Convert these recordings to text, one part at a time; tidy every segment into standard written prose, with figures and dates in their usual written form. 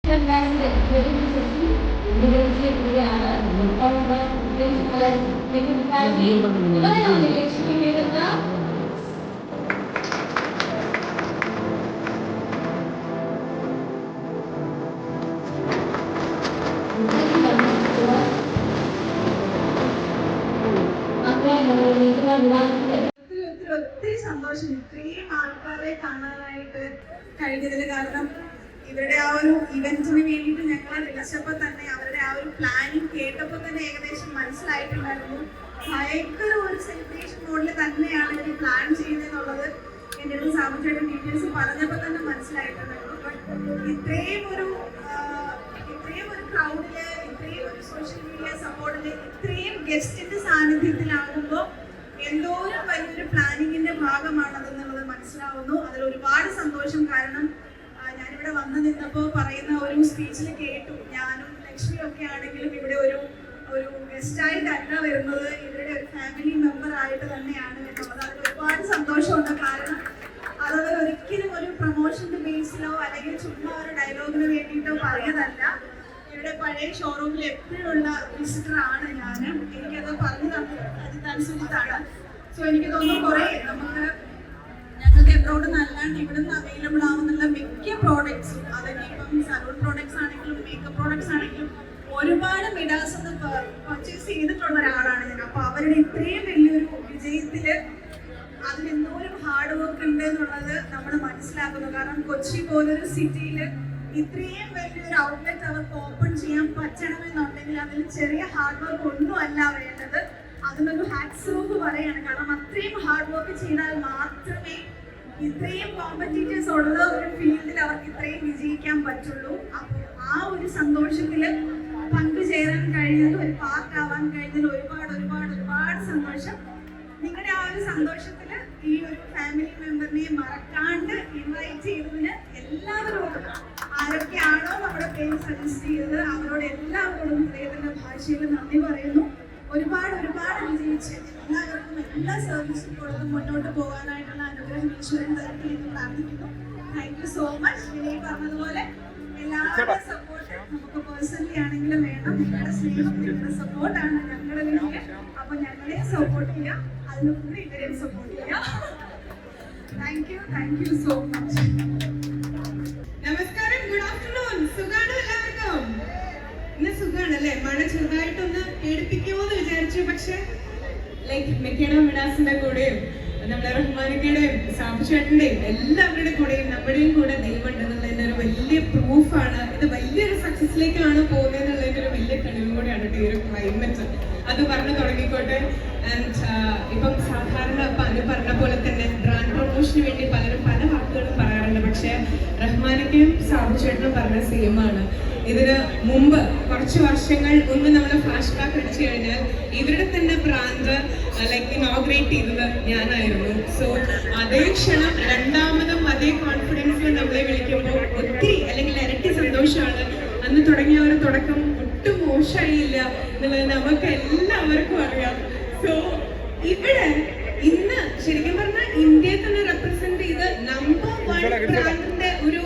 ഒത്തിരി സന്തോഷം ഇത്രയും ആൾക്കാരെ കാണാനായിട്ട് കഴിഞ്ഞതിൽ. കാരണം ഇവരുടെ ആ ഒരു ഇവന്റിന് വേണ്ടിയിട്ട് ഞങ്ങളെ വിളിച്ചപ്പോൾ തന്നെ അവരുടെ ആ ഒരു പ്ലാനിങ് കേട്ടപ്പോൾ തന്നെ ഏകദേശം മനസ്സിലായിട്ടുണ്ടായിരുന്നു ഭയങ്കര ഒരു സെലിബ്രേഷൻ മോഡിൽ തന്നെയാണ് ഇവർ പ്ലാൻ ചെയ്യുന്നതെന്നുള്ളത് എൻ്റെ അടുത്ത് സാബുചേട്ടൻ ഡീറ്റെയിൽസ് പറഞ്ഞപ്പോൾ തന്നെ മനസ്സിലായിട്ടുണ്ടായിരുന്നു. ബട്ട് ഇത്രയും ഒരു ക്രൗഡില്, ഇത്രയും ഒരു സോഷ്യൽ മീഡിയ സപ്പോർട്ടില്, ഇത്രയും ഗസ്റ്റിന്റെ സാന്നിധ്യത്തിലാകുമ്പോൾ എന്തോരം വലിയൊരു പ്ലാനിങ്ങിന്റെ ഭാഗമാണതെന്നുള്ളത് മനസ്സിലാവുന്നു. അതിൽ ഒരുപാട് സന്തോഷം. കാരണം ഞാനിവിടെ വന്നു നിന്നപ്പോൾ പറയുന്ന ഒരു സ്പീച്ചിൽ കേട്ടു, ഞാനും ലക്ഷ്മിയും ഒക്കെ ആണെങ്കിലും ഇവിടെ ഒരു ഗസ്റ്റായിട്ടല്ല വരുന്നത്, ഇവരുടെ ഒരു ഫാമിലി മെമ്പർ ആയിട്ട് തന്നെയാണ് എന്നുള്ളത്. അതിൽ ഒരുപാട് സന്തോഷമുണ്ട്. കാരണം അതവർ ഒരിക്കലും ഒരു പ്രൊമോഷന്റെ ബേസിലോ അല്ലെങ്കിൽ ചുമ്മാ ഒരു ഡയലോഗിന് വേണ്ടിയിട്ടോ പറയുന്നതല്ല. ഇവിടെ പഴയ ഷോറൂമിൽ എപ്പോഴുള്ള വിസിറ്റർ ആണ് ഞാൻ. എനിക്കത് പറഞ്ഞു തന്നത് അതിനനുസരിച്ചാണ്. സോ എനിക്ക് തോന്നുന്നു കുറേ ഞങ്ങൾക്ക് എബ്രോഡ് നല്ലാണ്ട് ഇവിടുന്ന് അവൈലബിൾ ആവുന്നുള്ള മിക്ക പ്രോഡക്ട്സും, അതൊക്കെ ഇപ്പം സലൂൺ പ്രോഡക്ട്സ് ആണെങ്കിലും മേക്കപ്പ് പ്രോഡക്ട്സ് ആണെങ്കിലും ഒരുപാട് മിഡാസ് ഒന്ന് പർച്ചേസ് ചെയ്തിട്ടുള്ള ഒരാളാണ് ഞാൻ. അപ്പൊ അവരുടെ ഇത്രയും വലിയൊരു വിജയത്തില് അതിലെന്തോരം ഹാർഡ് വർക്ക് ഉണ്ട് എന്നുള്ളത് നമ്മൾ മനസ്സിലാക്കുന്നു. കാരണം കൊച്ചി പോലൊരു സിറ്റിയില് ഇത്രയും വലിയൊരു ഔട്ട്ലെറ്റ് അവർക്ക് ഓപ്പൺ ചെയ്യാൻ പറ്റണമെന്നുണ്ടെങ്കിൽ അതിൽ ചെറിയ ഹാർഡ് വർക്ക് ഒന്നും അല്ല വേണ്ടത്. അതിനൊരു ഹാറ്റ്സ് ഓഫ് പറയാണ്. കാരണം അത്രയും ഹാർഡ് വർക്ക് ചെയ്താൽ മാത്രമേ ഇത്രയും കോമ്പറ്റീറ്റേഴ്സ് ഉള്ള ഒരു ഫീൽഡിൽ അവർക്ക് ഇത്രയും വിജയിക്കാൻ പറ്റുള്ളൂ. അപ്പോൾ ആ ഒരു സന്തോഷത്തിൽ പങ്കുചേരാൻ കഴിഞ്ഞത്, ഒരു പാർട്ട് ആവാൻ കഴിഞ്ഞതിൽ ഒരുപാട് സന്തോഷം. നിങ്ങളുടെ ആ ഒരു സന്തോഷത്തിൽ ഈ ഒരു ഫാമിലി മെമ്പറിനെ മറക്കാണ്ട് ഇൻവൈറ്റ് ചെയ്തതിന് എല്ലാവരോടും, ആരൊക്കെയാണോ നമ്മുടെ പേര് സജസ്റ്റ് ചെയ്തത് അവരോട് എല്ലാവരോടും ഹൃദയത്തിന്റെ ഭാഷയിൽ നന്ദി പറയുന്നു. ഒരുപാട് വിജയിച്ച് എല്ലാവർക്കും എല്ലാ സർവീസും കൊടുത്ത് മുന്നോട്ട് പോകാനായിട്ടുള്ള അനുഗ്രഹം ഈശ്വരൻ തരട്ടെ എന്ന് പ്രാർത്ഥിക്കുന്നു. Thank you so much. Vinay പറഞ്ഞതുപോലെ എല്ലാവരുടെ സപ്പോർട്ട് നമുക്ക് പേഴ്സണലി ആണെങ്കിലും വേണം. നിങ്ങളുടെ സ്നേഹം, നിങ്ങളുടെ സപ്പോർട്ടാണ് ഞങ്ങളുടെ വലിയ. അപ്പൊ ഞങ്ങളെ സപ്പോർട്ട് ചെയ്യാം, അതിനൊപ്പം ഇവരെയും സപ്പോർട്ട് ചെയ്യാം. Thank you so much. നമസ്കാരം, ഗുഡ് ആഫ്റ്റർനൂൺ. സുഖാണോ എല്ലാവർക്കും? ഇന്ന് സുഖാണല്ലേ? മഴ ചെറുതായിട്ടൊന്ന് പേടിപ്പിക്കുമോ എന്ന് വിചാരിച്ചു. പക്ഷെ ലൈക്ക് മെക്കേഡ മിഡാസിന്റെ കൂടെയും നമ്മുടെ റഹ്മാനിക്കയുടെയും സാബുചേട്ടന്റെയും എല്ലാവരുടെ കൂടെയും നമ്മുടെയും കൂടെ ദൈവമുണ്ടെന്നുള്ളതിന്റെ ഒരു വലിയ പ്രൂഫാണ്. ഇത് വലിയൊരു സക്സസിലേക്കാണ് പോകുന്നതെന്നുള്ളതിന്റെ ഒരു വലിയ തെളിവും കൂടെയാണ് ഈ ഒരു ക്ലൈമറ്റ്. അത് പറഞ്ഞു തുടങ്ങിക്കോട്ടെ. ആൻഡ് ഇപ്പം സാധാരണ അനു പറഞ്ഞ പോലെ തന്നെ ബ്രാൻഡ് പ്രൊമോഷന് വേണ്ടി പലരും പല വാക്കുകളും പറയാറുണ്ട്. പക്ഷെ റഹ്മാനിക്കയും സാബുചേട്ടനും പറഞ്ഞ സെയിമാണ്. ഇതിന് മുമ്പ് കുറച്ച് വർഷങ്ങൾ മുമ്പ് നമ്മൾ ഫ്ലാഷ് ബാക്ക് അടിച്ചു കഴിഞ്ഞാൽ ഇവരുടെ തന്നെ ബ്രാൻഡ് ലൈക്ക് ഇനോഗ്രേറ്റ് ചെയ്തത് ഞാനായിരുന്നു. സോ അതേ ക്ഷണം രണ്ടാമതും അതേ കോൺഫിഡൻസിൽ നമ്മളെ വിളിക്കുമ്പോൾ ഒത്തിരി അല്ലെങ്കിൽ ഇരട്ടി സന്തോഷമാണ്. അന്ന് തുടങ്ങിയ ഒരു തുടക്കം ഒട്ടും മോശമായില്ല എന്നുള്ളത് നമുക്ക് എല്ലാവർക്കും അറിയാം. സോ ഇവിടെ ഇന്ന് ശരിക്കും പറഞ്ഞാൽ ഇന്ത്യയെ തന്നെ റെപ്രസെന്റ് ചെയ്ത് നമ്പർ 1 ബ്രാൻഡിന്റെ ഒരു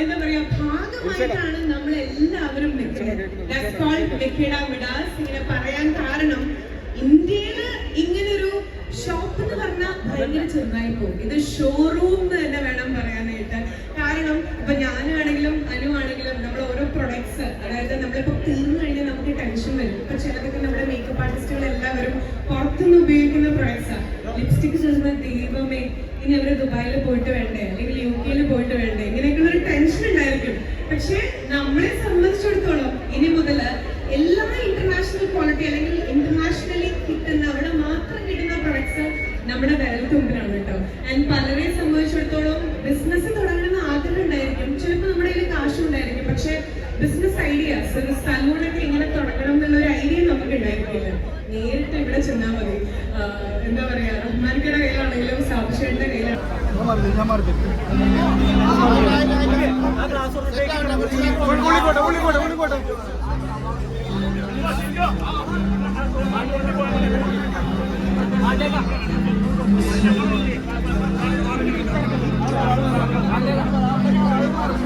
എന്താ പറയാ ഭാഗമായിട്ടാണ് നമ്മൾ എല്ലാവരും നിൽക്കുന്നത്. ഇങ്ങനെ പറയാൻ കാരണം ഇന്ത്യയില് ഇങ്ങനൊരു ഷോപ്പ് എന്ന് പറഞ്ഞാൽ ഭയങ്കര ചെറുതായി പോകും. ഇത് ഷോറൂം എന്ന് തന്നെ വേണം പറയാനായിട്ട്. കാരണം ഇപ്പൊ ഞാനാണെങ്കിലും അനുവാണെങ്കിലും നമ്മൾ ഓരോ പ്രൊഡക്ട്സ്, അതായത് നമ്മളിപ്പോ തീർന്നു കഴിഞ്ഞാൽ നമുക്ക് ടെൻഷൻ വരും. ഇപ്പൊ ചിലതൊക്കെ നമ്മുടെ മേക്കപ്പ് ആർട്ടിസ്റ്റുകൾ എല്ലാവരും പുറത്തുനിന്ന് ഉപയോഗിക്കുന്ന പ്രൊഡക്ട്സാണ്. ലിപ്സ്റ്റിക് ചേർന്ന ദൈവമേ, ഇനി അവര് ദുബായിൽ പോയിട്ട് വേണ്ടേ അല്ലെങ്കിൽ UK പോയിട്ട് വേണ്ടേ, ഇങ്ങനെയൊക്കെയുള്ള ഒരു ടെൻഷൻ ഉണ്ടായിരിക്കും. പക്ഷെ നമ്മളെ സംബന്ധിച്ചിടത്തോളം ഇനി മുതൽ എല്ലാ ഇന്റർനാഷണൽ ക്വാളിറ്റി അല്ലെങ്കിൽ ഇന്റർനാഷണലി കിട്ടുന്ന അവിടെ മാത്രം കിട്ടുന്ന പ്രൊഡക്ട്സ് നമ്മുടെ വിരൽത്തുമ്പിലാണ് കേട്ടോ. ആൻഡ് പലരെ സംബന്ധിച്ചിടത്തോളം ബിസിനസ് തുടങ്ങണമെന്ന് ആഗ്രഹം ഉണ്ടായിരിക്കും, ചിലപ്പോൾ നമ്മുടെ കയ്യിൽ കാശും ഉണ്ടായിരിക്കും. പക്ഷെ ബിസിനസ് ഐഡിയാസ്, ഒരു സലൂണൊക്കെ ഇങ്ങനെ തുടങ്ങണം എന്നുള്ള ഒരു ഐഡിയ നമുക്ക് ഉണ്ടായിരിക്കില്ല. നേരിട്ട് ഇവിടെ ചെന്നാൽ മതി. എന്താ പറയാ, റഹ്മാനിക്കയുടെ കയ്യിലാണെങ്കിലും സാബുചേട്ടന്റെ കയ്യിലാണെങ്കിലും आगे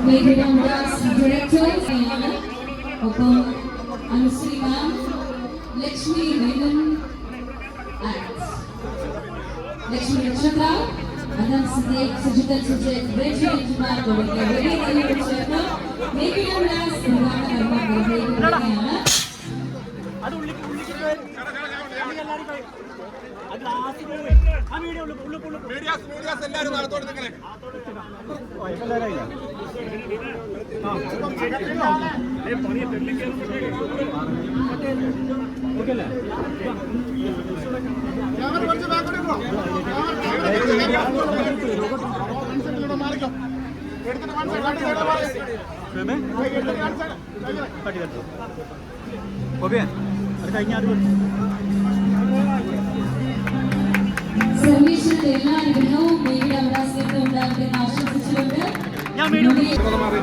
മേഘരാജ് ഡയറക്ടേഴ്സ് ഒപ്പം അനുശ്രീ മാം, ലക്ഷ്മി മേനൻ, ലക്ഷ്മി നക്ഷത്ര, അനന്ത് സിദ്ദീഖ്, സുജിതൻ സുജിത്, രജനി കുമാർ തുടങ്ങിയ വലിയ നല്ലൊരു ചേർന്ന് മേഘരാജ് നിർമ്മാണ നിർമ്മാണമാണ്. സർവീസിന്റെ എല്ലാ അനുഗ്രഹവും മേഘയുടെ അവകാശത്തിന് ഉണ്ടാകട്ടെ എന്ന് ആശംസിച്ചുകൊണ്ട് ഇവിടെ